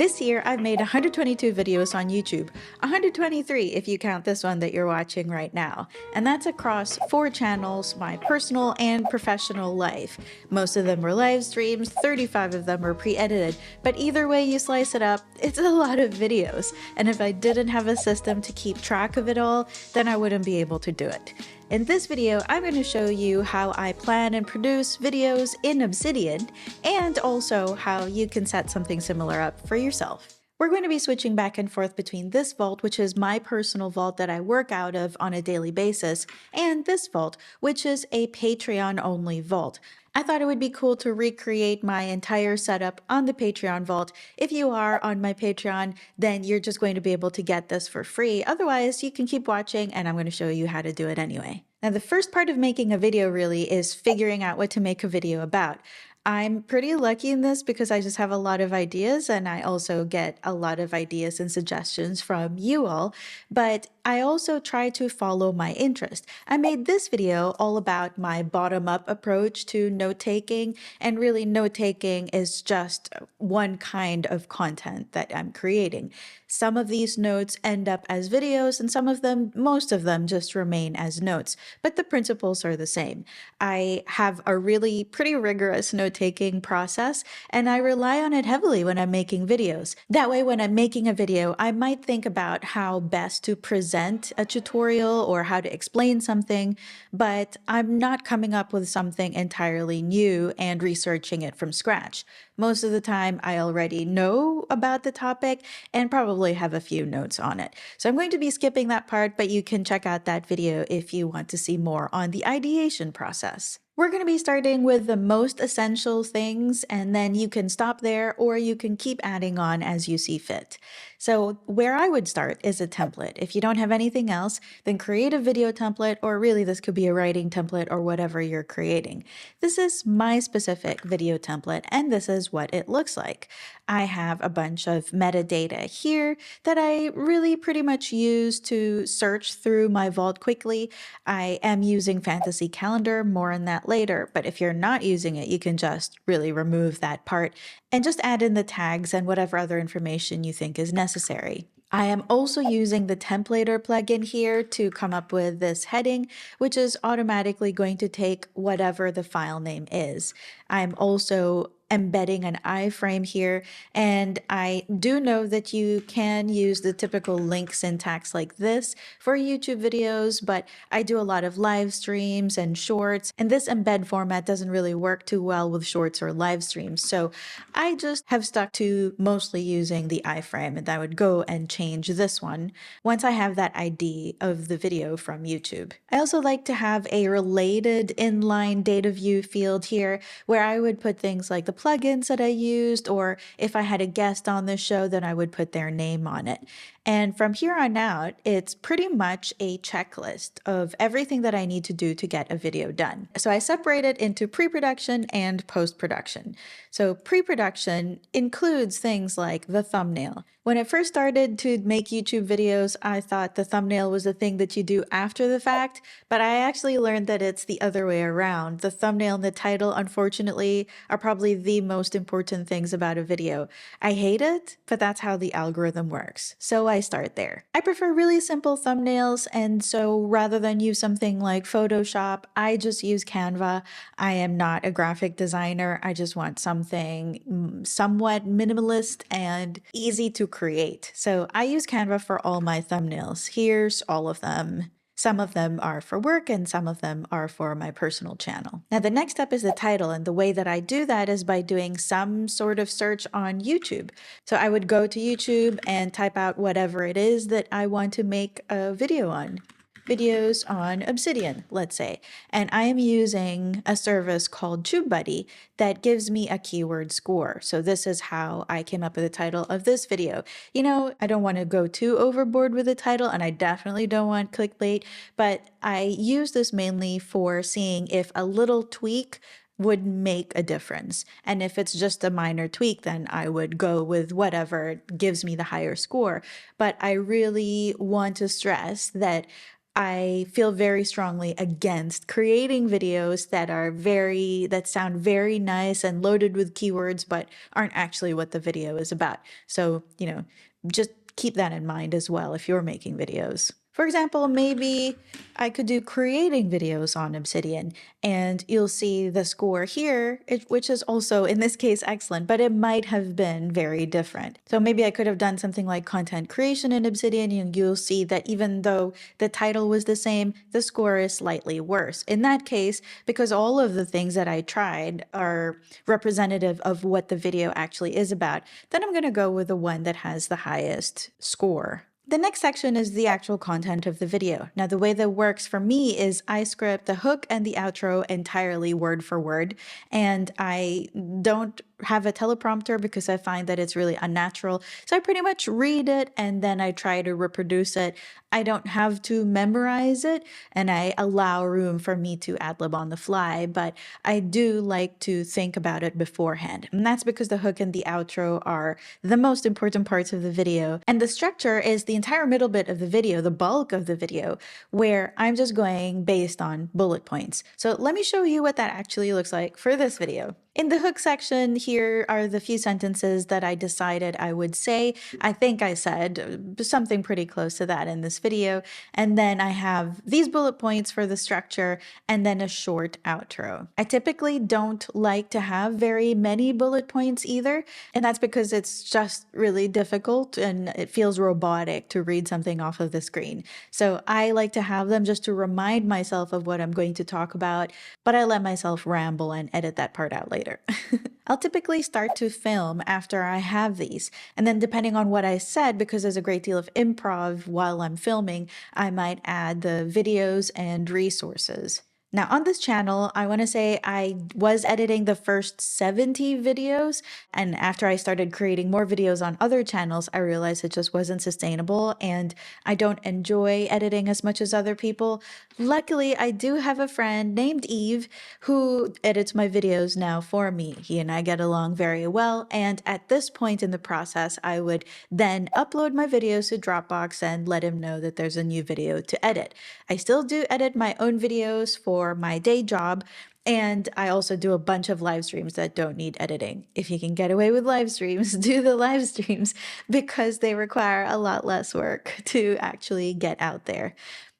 This year, I've made 122 videos on YouTube, 123 if you count this one that you're watching right now. And that's across 4 channels, my personal and professional life. Most of them were live streams, 35 of them were pre-edited, but either way you slice it up, it's a lot of videos. And if I didn't have a system to keep track of it all, then I wouldn't be able to do it. In this video, I'm going to show you how I plan and produce videos in Obsidian, and also how you can set something similar up for yourself. We're going to be switching back and forth between this vault, which is my personal vault that I work out of on a daily basis, and this vault, which is a Patreon-only vault. I thought it would be cool to recreate my entire setup on the Patreon vault. If you are on my Patreon, then you're just going to be able to get this for free. Otherwise, you can keep watching and I'm going to show you how to do it anyway. Now, the first part of making a video really is figuring out what to make a video about. I'm pretty lucky in this because I just have a lot of ideas and I also get a lot of ideas and suggestions from you all, but I also try to follow my interest. I made this video all about my bottom-up approach to note-taking, and really note-taking is just one kind of content that I'm creating. Some of these notes end up as videos and some of them, most of them, just remain as notes, but the principles are the same. I have a really pretty rigorous note-taking process and I rely on it heavily when I'm making videos. That way, when I'm making a video, I might think about how best to present a tutorial or how to explain something, but I'm not coming up with something entirely new and researching it from scratch. Most of the time, I already know about the topic and probably have a few notes on it. So I'm going to be skipping that part, but you can check out that video if you want to see more on the ideation process. We're going to be starting with the most essential things, and then you can stop there or you can keep adding on as you see fit. So where I would start is a template. If you don't have anything else, then create a video template, or really this could be a writing template or whatever you're creating. This is my specific video template, and this is what it looks like. I have a bunch of metadata here that I really pretty much use to search through my vault quickly. I am using Fantasy Calendar, more on that later, but if you're not using it, you can just really remove that part and just add in the tags and whatever other information you think is necessary. I am also using the templater plugin here to come up with this heading, which is automatically going to take whatever the file name is. I'm also embedding an iframe here, and I do know that you can use the typical link syntax like this for YouTube videos, but I do a lot of live streams and shorts, and this embed format doesn't really work too well with shorts or live streams, so I just have stuck to mostly using the iframe, and I would go and change this one once I have that ID of the video from YouTube. I also like to have a related inline Dataview field here where I would put things like the plugins that I used, or if I had a guest on the show, then I would put their name on it. And from here on out, it's pretty much a checklist of everything that I need to do to get a video done. So I separate it into pre-production and post-production. So pre-production includes things like the thumbnail. When I first started to make YouTube videos, I thought the thumbnail was a thing that you do after the fact, but I actually learned that it's the other way around. The thumbnail and the title, unfortunately, are probably the most important things about a video. I hate it, but that's how the algorithm works. So I start there. I prefer really simple thumbnails, and so rather than use something like Photoshop, I just use Canva. I am not a graphic designer. I just want something somewhat minimalist and easy to create. So I use Canva for all my thumbnails. Here's all of them. Some of them are for work and some of them are for my personal channel. Now, the next step is the title, and the way that I do that is by doing some sort of search on YouTube. So I would go to YouTube and type out whatever it is that I want to make a video on. Videos on Obsidian, let's say, and I am using a service called TubeBuddy that gives me a keyword score. So this is how I came up with the title of this video. You know, I don't want to go too overboard with the title, and I definitely don't want clickbait, but I use this mainly for seeing if a little tweak would make a difference. And if it's just a minor tweak, then I would go with whatever gives me the higher score. But I really want to stress that I feel very strongly against creating videos that sound very nice and loaded with keywords, but aren't actually what the video is about. So, just keep that in mind as well if you're making videos. For example, maybe I could do creating videos on Obsidian, and you'll see the score here, which is also in this case excellent, but it might have been very different. So maybe I could have done something like content creation in Obsidian, and you'll see that even though the title was the same, the score is slightly worse. In that case, because all of the things that I tried are representative of what the video actually is about, then I'm going to go with the one that has the highest score. The next section is the actual content of the video. Now, the way that works for me is I script the hook and the outro entirely word for word, and I don't have a teleprompter because I find that it's really unnatural. So I pretty much read it and then I try to reproduce it. I don't have to memorize it, and I allow room for me to ad-lib on the fly, but I do like to think about it beforehand. And that's because the hook and the outro are the most important parts of the video. And the structure is the entire middle bit of the video, the bulk of the video, where I'm just going based on bullet points. So let me show you what that actually looks like for this video. In the hook section, here are the few sentences that I decided I would say. I think I said something pretty close to that in this video. And then I have these bullet points for the structure and then a short outro. I typically don't like to have very many bullet points either. And that's because it's just really difficult and it feels robotic to read something off of the screen. So I like to have them just to remind myself of what I'm going to talk about, but I let myself ramble and edit that part out later. I'll typically start to film after I have these, and then depending on what I said, because there's a great deal of improv while I'm filming, I might add the videos and resources. Now, on this channel, I want to say I was editing the first 70 videos, and after I started creating more videos on other channels, I realized it just wasn't sustainable, and I don't enjoy editing as much as other people. Luckily, I do have a friend named Eve who edits my videos now for me. He and I get along very well, and at this point in the process, I would then upload my videos to Dropbox and let him know that there's a new video to edit. I still do edit my own videos for my day job, and I also do a bunch of live streams that don't need editing. If you can get away with live streams, do the live streams because they require a lot less work to actually get out there.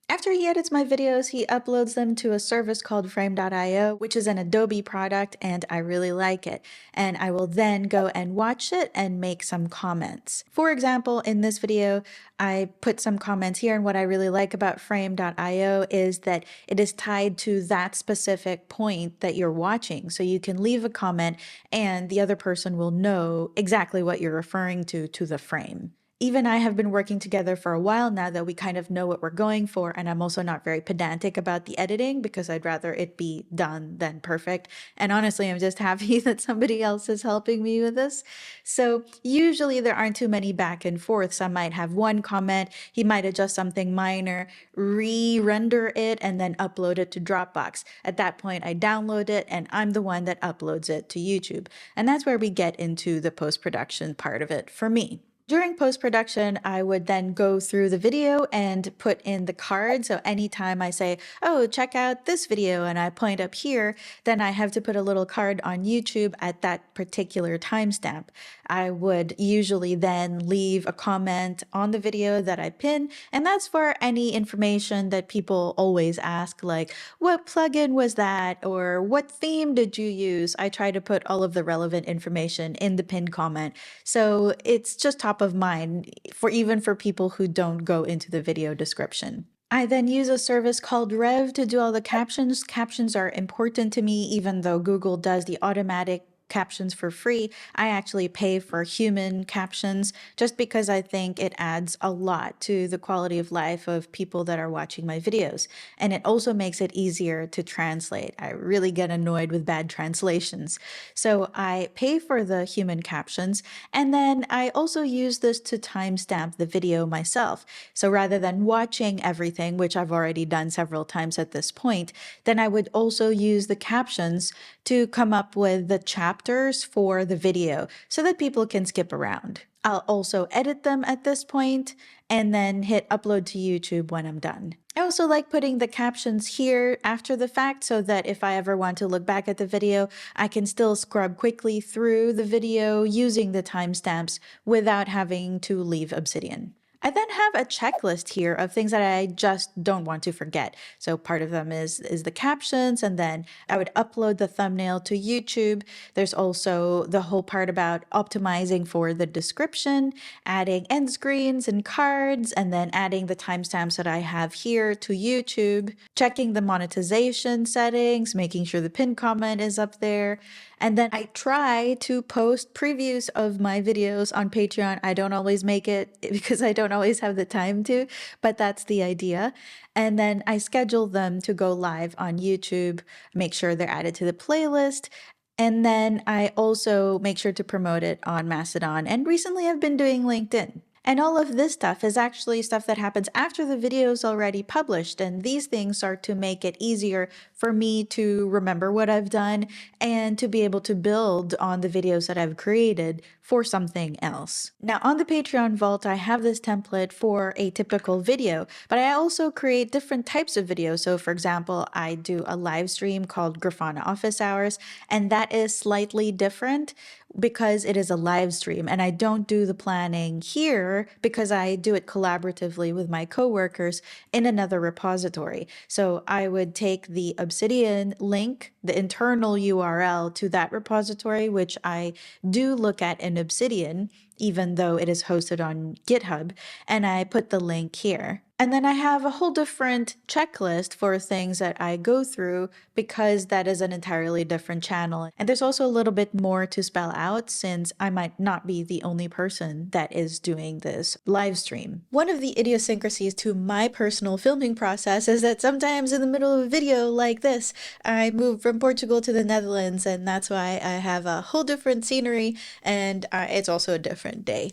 After he edits my videos, he uploads them to a service called frame.io, which is an Adobe product, and I really like it. And I will then go and watch it and make some comments. For example, in this video, I put some comments here, and what I really like about frame.io is that it is tied to that specific point that you're watching. So you can leave a comment and the other person will know exactly what you're referring to the frame. Eve and I have been working together for a while now that we kind of know what we're going for, and I'm also not very pedantic about the editing because I'd rather it be done than perfect. And honestly, I'm just happy that somebody else is helping me with this. So usually there aren't too many back and forths. I might have one comment, he might adjust something minor, re-render it, and then upload it to Dropbox. At that point, I download it, and I'm the one that uploads it to YouTube. And that's where we get into the post-production part of it for me. During post-production, I would then go through the video and put in the card. So anytime I say, oh, check out this video, and I point up here, then I have to put a little card on YouTube at that particular timestamp. I would usually then leave a comment on the video that I pin, and that's for any information that people always ask, like, what plugin was that? Or what theme did you use? I try to put all of the relevant information in the pinned comment. So it's just top of mind even for people who don't go into the video description. I then use a service called Rev to do all the captions. Captions are important to me, even though Google does the automatic captions for free. I actually pay for human captions just because I think it adds a lot to the quality of life of people that are watching my videos. And it also makes it easier to translate. I really get annoyed with bad translations. So I pay for the human captions, and then I also use this to timestamp the video myself. So rather than watching everything, which I've already done several times at this point, then I would also use the captions to come up with the chapter chapters for the video so that people can skip around. I'll also edit them at this point and then hit upload to YouTube when I'm done. I also like putting the captions here after the fact so that if I ever want to look back at the video, I can still scrub quickly through the video using the timestamps without having to leave Obsidian. I then have a checklist here of things that I just don't want to forget. So part of them is the captions, and then I would upload the thumbnail to YouTube. There's also the whole part about optimizing for the description, adding end screens and cards, and then adding the timestamps that I have here to YouTube, checking the monetization settings, making sure the pinned comment is up there. And then I try to post previews of my videos on Patreon. I don't always make it because I don't always have the time to, but that's the idea. And then I schedule them to go live on YouTube, make sure they're added to the playlist. And then I also make sure to promote it on Mastodon. And recently I've been doing LinkedIn. And all of this stuff is actually stuff that happens after the video is already published. And these things are to make it easier for me to remember what I've done and to be able to build on the videos that I've created for something else. Now on the Patreon Vault, I have this template for a typical video, but I also create different types of videos. So for example, I do a live stream called Grafana Office Hours, and that is slightly different because it is a live stream, and I don't do the planning here because I do it collaboratively with my coworkers in another repository. So I would take the Obsidian link, the internal URL to that repository, which I do look at in Obsidian, even though it is hosted on GitHub, and I put the link here. And then I have a whole different checklist for things that I go through because that is an entirely different channel. And there's also a little bit more to spell out since I might not be the only person that is doing this live stream. One of the idiosyncrasies to my personal filming process is that sometimes in the middle of a video like this, I move from Portugal to the Netherlands, and that's why I have a whole different scenery, and it's also a different day.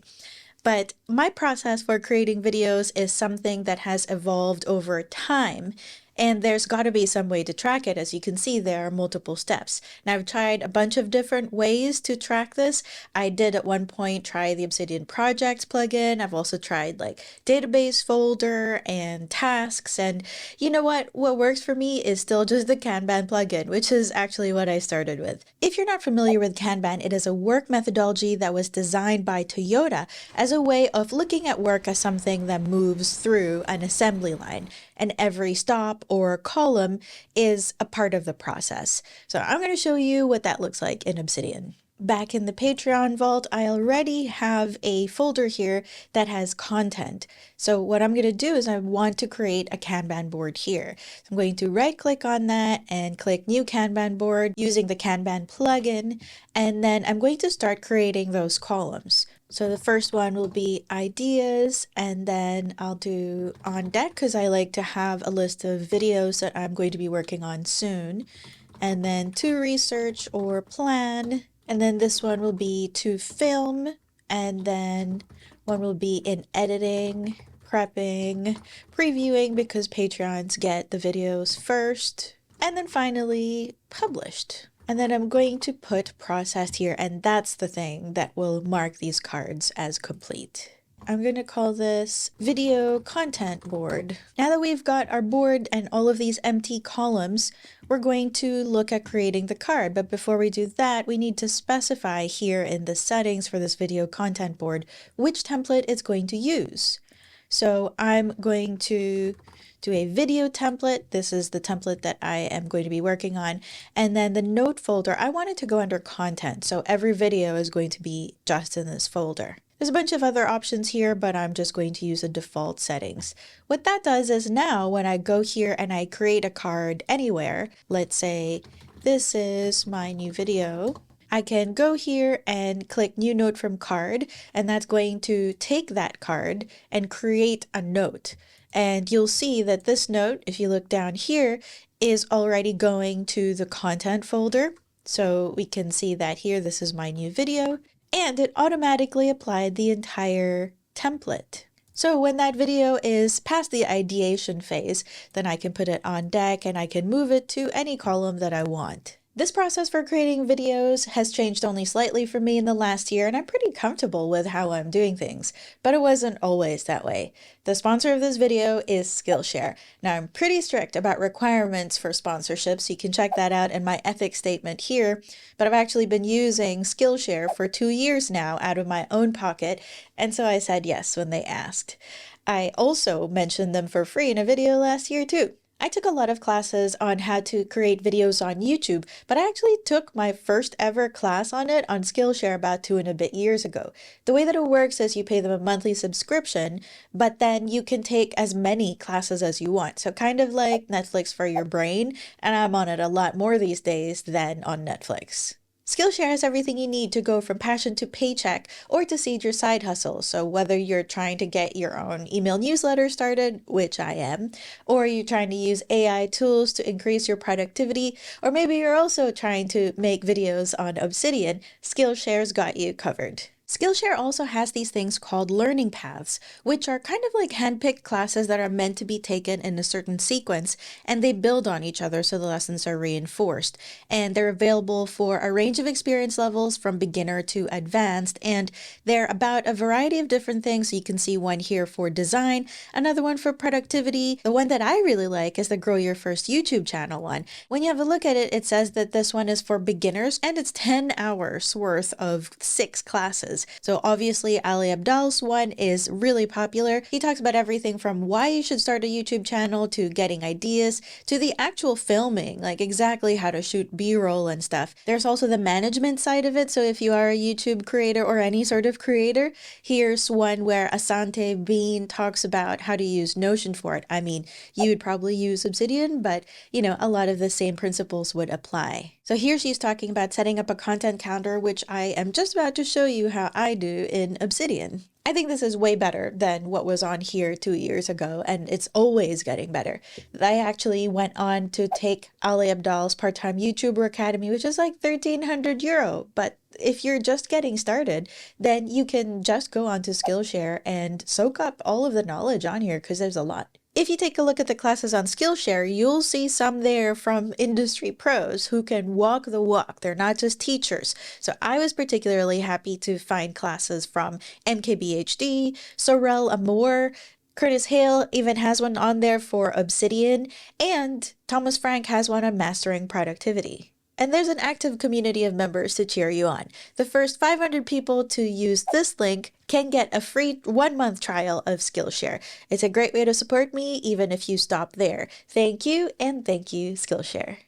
But my process for creating videos is something that has evolved over time. And there's got to be some way to track it. As you can see, there are multiple steps. And I've tried a bunch of different ways to track this. I did at one point try the Obsidian Projects plugin. I've also tried like database folder and tasks. And you know what? What works for me is still just the Kanban plugin, which is actually what I started with. If you're not familiar with Kanban, it is a work methodology that was designed by Toyota as a way of looking at work as something that moves through an assembly line. And every stop or column is a part of the process. So I'm going to show you what that looks like in Obsidian. Back in the Patreon Vault, I already have a folder here that has content. So what I'm going to do is I want to create a Kanban board here. So I'm going to right click on that and click New Kanban Board using the Kanban plugin. And then I'm going to start creating those columns. So the first one will be ideas, and then I'll do on deck because I like to have a list of videos that I'm going to be working on soon. And then to research or plan. And then this one will be to film. And then one will be in editing, prepping, previewing because Patreons get the videos first. And then finally published. And then I'm going to put processed here, and that's the thing that will mark these cards as complete. I'm going to call this video content board. Now that we've got our board and all of these empty columns, we're going to look at creating the card. But before we do that, we need to specify here in the settings for this video content board which template it's going to use. So I'm going to do a video template. This is the template that I am going to be working on. And then the note folder, I want it to go under content. So every video is going to be just in this folder. There's a bunch of other options here, but I'm just going to use the default settings. What that does is now when I go here and I create a card anywhere, let's say this is my new video, I can go here and click new note from card, and that's going to take that card and create a note. And you'll see that this note, if you look down here, is already going to the content folder. So we can see that here, this is my new video, and it automatically applied the entire template. So when that video is past the ideation phase, then I can put it on deck and I can move it to any column that I want. This process for creating videos has changed only slightly for me in the last year, and I'm pretty comfortable with how I'm doing things, but it wasn't always that way. The sponsor of this video is Skillshare. Now, I'm pretty strict about requirements for sponsorships, so you can check that out in my ethics statement here, but I've actually been using Skillshare for 2 years now out of my own pocket, and so I said yes when they asked. I also mentioned them for free in a video last year too. I took a lot of classes on how to create videos on YouTube, but I actually took my first ever class on it on Skillshare about 2 and a bit years ago. The way that it works is you pay them a monthly subscription, but then you can take as many classes as you want. So kind of like Netflix for your brain, and I'm on it a lot more these days than on Netflix. Skillshare has everything you need to go from passion to paycheck or to seed your side hustle. So whether you're trying to get your own email newsletter started, which I am, or you're trying to use AI tools to increase your productivity, or maybe you're also trying to make videos on Obsidian, Skillshare's got you covered. Skillshare also has these things called learning paths, which are kind of like handpicked classes that are meant to be taken in a certain sequence, and they build on each other so the lessons are reinforced. And they're available for a range of experience levels from beginner to advanced, and they're about a variety of different things. So you can see one here for design, another one for productivity. The one that I really like is the Grow Your First YouTube Channel one. When you have a look at it, it says that this one is for beginners, and it's 10 hours worth of 6 classes. So obviously Ali Abdaal's one is really popular. He talks about everything from why you should start a YouTube channel to getting ideas to the actual filming, like exactly how to shoot B-roll and stuff. There's also the management side of it. So if you are a YouTube creator or any sort of creator, here's one where Asante Bean talks about how to use Notion for it. I mean, you would probably use Obsidian, but you know, a lot of the same principles would apply. So here she's talking about setting up a content calendar, which I am just about to show you how I do in Obsidian. I think this is way better than what was on here 2 years ago, and it's always getting better. I actually went on to take Ali Abdaal's part-time YouTuber Academy, which is like 1,300 euro, but if you're just getting started, then you can just go onto Skillshare and soak up all of the knowledge on here because there's a lot. If you take a look at the classes on Skillshare, you'll see some there from industry pros who can walk the walk. They're not just teachers. So I was particularly happy to find classes from MKBHD, Sorel Amour, Curtis Hale even has one on there for Obsidian, and Thomas Frank has one on mastering productivity. And there's an active community of members to cheer you on. The first 500 people to use this link can get a free 1-month trial of Skillshare. It's a great way to support me, even if you stop there. Thank you, and thank you, Skillshare.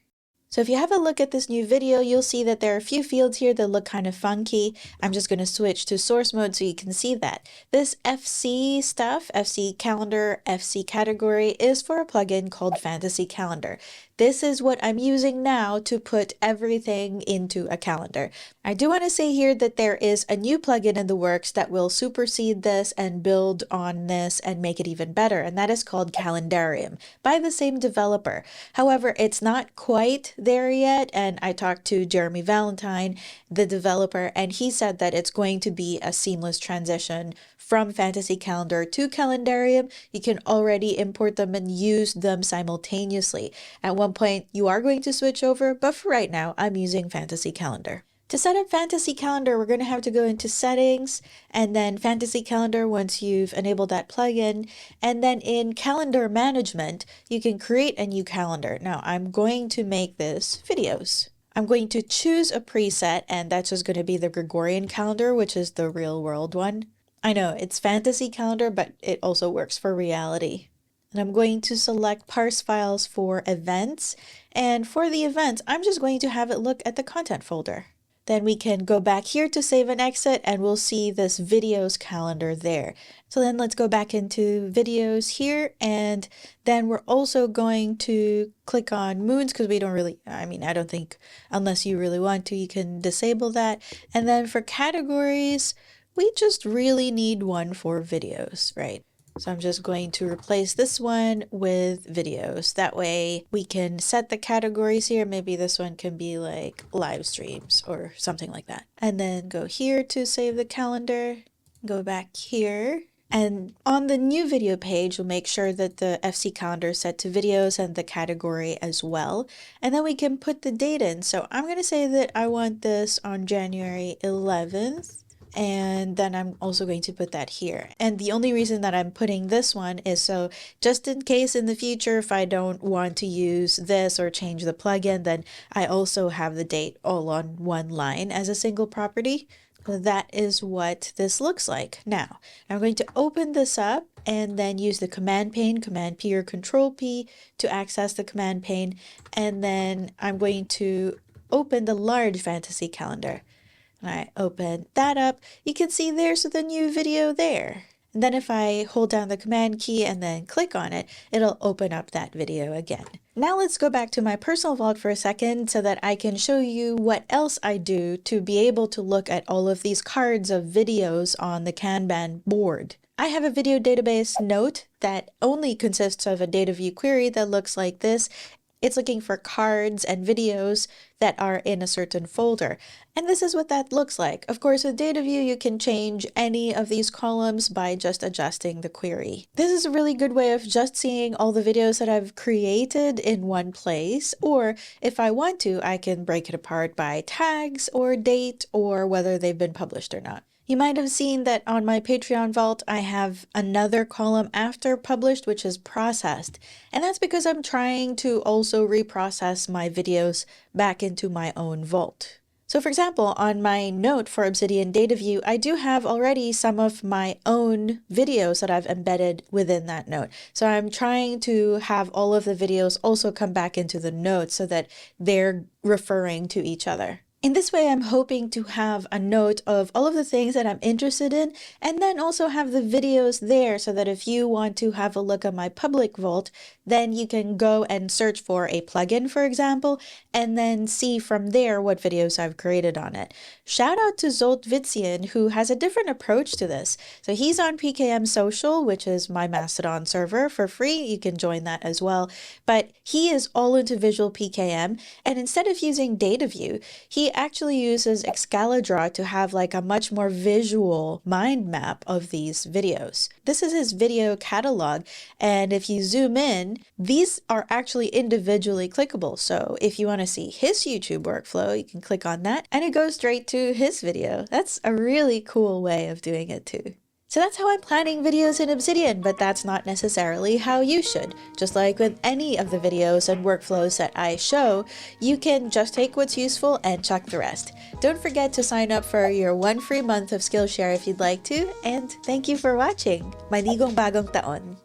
So if you have a look at this new video, you'll see that there are a few fields here that look kind of funky. I'm just going to switch to source mode so you can see that. This FC stuff, FC calendar, FC category, is for a plugin called Fantasy Calendar. This is what I'm using now to put everything into a calendar. I do want to say here that there is a new plugin in the works that will supersede this and build on this and make it even better, and that is called Calendarium by the same developer. However, it's not quite there yet, and I talked to Jeremy Valentine, the developer, and he said that it's going to be a seamless transition from Fantasy Calendar to Calendarium. You can already import them and use them simultaneously. At one point, you are going to switch over, but for right now, I'm using Fantasy Calendar. To set up Fantasy Calendar, we're going to have to go into Settings, and then Fantasy Calendar once you've enabled that plugin. And then in Calendar Management, you can create a new calendar. Now, I'm going to make this videos. I'm going to choose a preset, and that's just going to be the Gregorian calendar, which is the real world one. I know it's Fantasy Calendar, but it also works for reality. And I'm going to select parse files for events. And for the events, I'm just going to have it look at the content folder. Then we can go back here to save and exit, and we'll see this videos calendar there. So then let's go back into videos here, and then we're also going to click on moons because we don't really, I don't think unless you really want to, you can disable that. And then for categories, we just really need one for videos, right? So I'm just going to replace this one with videos. That way we can set the categories here. Maybe this one can be like live streams or something like that. And then go here to save the calendar, go back here, And on the new video page, we'll make sure that the FC calendar is set to videos and the category as well. And then we can put the date in. So I'm going to say that I want this on January 11th. And then I'm also going to put that here. And the only reason that I'm putting this one is so just in case in the future, if I don't want to use this or change the plugin, then I also have the date all on one line as a single property. So that is what this looks like. Now, I'm going to open this up and then use the command pane, Command P or Control P to access the command pane. And then I'm going to open the large fantasy calendar. And I open that up. You can see there's the new video there. And then if I hold down the command key and then click on it, it'll open up that video again. Now let's go back to my personal vault for a second so that I can show you what else I do to be able to look at all of these cards of videos on the Kanban board. I have a video database note that only consists of a Dataview query that looks like this. It's looking for cards and videos that are in a certain folder. And this is what that looks like. Of course, with Dataview, you can change any of these columns by just adjusting the query. This is a really good way of just seeing all the videos that I've created in one place. Or if I want to, I can break it apart by tags or date or whether they've been published or not. You might have seen that on my Patreon vault, I have another column after published, which is processed. And that's because I'm trying to also reprocess my videos back into my own vault. So for example, on my note for Obsidian Dataview, I do have already some of my own videos that I've embedded within that note. So I'm trying to have all of the videos also come back into the note so that they're referring to each other. In this way, I'm hoping to have a note of all of the things that I'm interested in, and then also have the videos there so that if you want to have a look at my public vault, then you can go and search for a plugin, for example, and then see from there what videos I've created on it. Shout out to Obsidian, who has a different approach to this. So he's on PKM Social, which is my Mastodon server for free. You can join that as well. But he is all into visual PKM, and instead of using Dataview, he actually uses Excalidraw to have like a much more visual mind map of these videos. This is his video catalog, and if you zoom in, these are actually individually clickable. So if you want to see his YouTube workflow, you can click on that and it goes straight to his video. That's a really cool way of doing it too. So that's how I'm planning videos in Obsidian, but that's not necessarily how you should. Just like with any of the videos and workflows that I show, you can just take what's useful and chuck the rest. Don't forget to sign up for your 1 free month of Skillshare if you'd like to, and thank you for watching. Manigong bagong taon!